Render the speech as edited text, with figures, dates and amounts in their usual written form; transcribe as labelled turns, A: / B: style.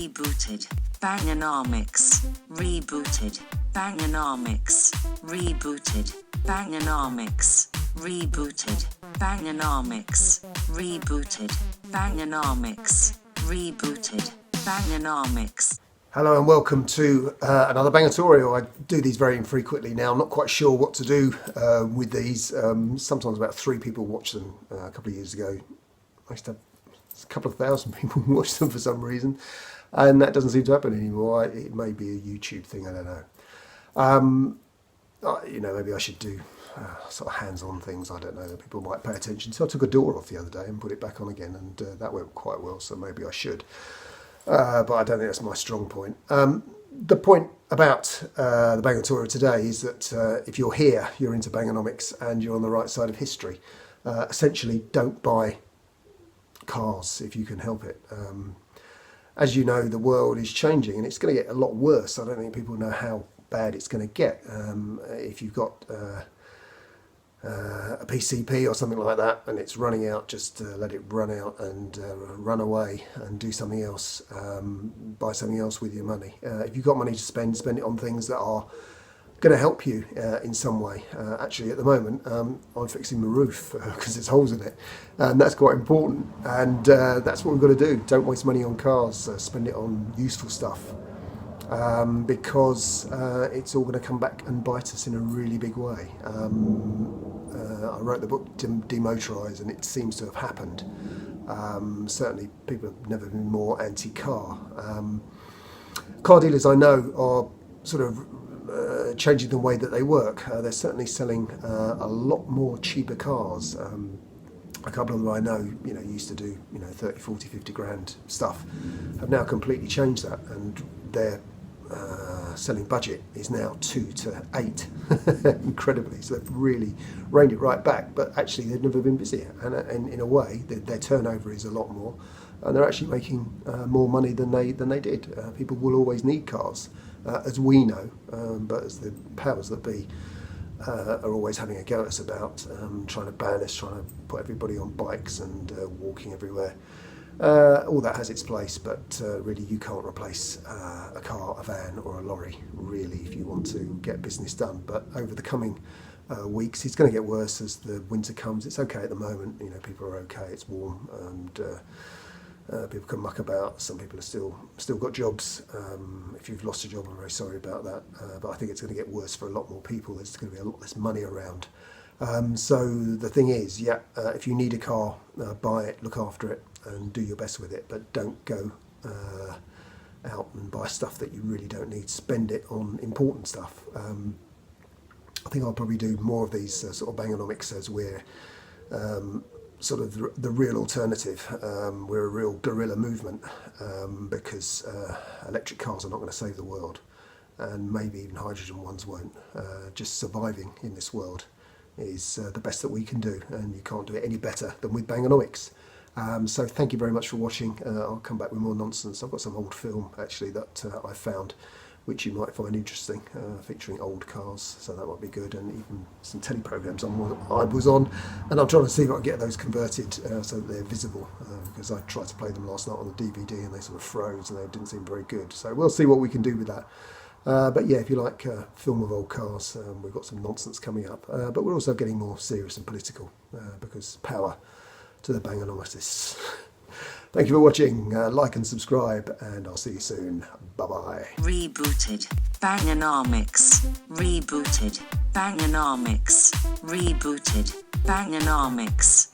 A: rebooted, Bangernomics, rebooted, Bangernomics, rebooted, Bangernomics, rebooted, Bangernomics, rebooted, Bangernomics, rebooted, Bangernomics.
B: Hello and welcome to another Bangertorial. I do these very infrequently now. I'm not quite sure what to do with these. Sometimes about 3 people watch them. A couple of years ago, I used to have a couple of thousand people watch them for some reason, and that doesn't seem to happen anymore. It may be a YouTube thing, I don't know. Maybe I should do sort of hands-on things, I don't know, that people might pay attention. So I took a door off the other day and put it back on again, and that went quite well, so maybe I should. But I don't think that's my strong point. The point about the Bangertorial today is that if you're here, you're into Bangernomics and you're on the right side of history. Essentially, don't buy cars if you can help it. As you know, the world is changing and it's going to get a lot worse. I don't think people know how bad it's going to get. If you've got a PCP or something like that and it's running out, just let it run out and run away and do something else, buy something else with your money. If you've got money to spend it on things that are going to help you in some way. Actually, at the moment, I'm fixing my roof because there's holes in it, and that's quite important, and that's what we've got to do. Don't waste money on cars, spend it on useful stuff, because it's all going to come back and bite us in a really big way. I wrote the book Demotorise, and it seems to have happened. Certainly people have never been more anti-car. Car dealers I know are sort of changing the way that they work. They're certainly selling a lot more cheaper cars. A couple of them I know, used to do 30, 40, 50 grand stuff, have now completely changed that, and their selling budget is now 2 to 8, incredibly. So they've really reined it right back, but actually they've never been busier, and in a way their turnover is a lot more, and they're actually making more money than they did. People will always need cars, as we know, but as the powers that be are always having a go at us about trying to ban us, trying to put everybody on bikes and walking everywhere. All that has its place, but really you can't replace a car, a van or a lorry, really, if you want to get business done. But over the coming weeks, it's going to get worse as the winter comes. It's okay at the moment, people are okay, it's warm, and people can muck about. Some people are still got jobs. If you've lost a job, I'm very sorry about that, but I think it's going to get worse for a lot more people. There's going to be a lot less money around. So the thing is, if you need a car, buy it, look after it, and do your best with it, but don't go out and buy stuff that you really don't need. Spend it on important stuff. I think I'll probably do more of these sort of Bangernomics as we're sort of the real alternative. We're a real guerrilla movement, because electric cars are not going to save the world, and maybe even hydrogen ones won't. Just surviving in this world is the best that we can do, and you can't do it any better than with Bangernomics. So thank you very much for watching. I'll come back with more nonsense. I've got some old film actually that I found, which you might find interesting, featuring old cars, so that might be good, and even some telly programmes I was on, and I'm trying to see if I can get those converted so that they're visible, because I tried to play them last night on the DVD and they sort of froze and they didn't seem very good, so we'll see what we can do with that. But yeah, if you like film of old cars, we've got some nonsense coming up, but we're also getting more serious and political, because power to the Bangernomists. Thank you for watching. Like and subscribe, and I'll see you soon. Bye-bye.
A: Rebooted, Bangernomics, rebooted, Bangernomics, rebooted, Bangernomics.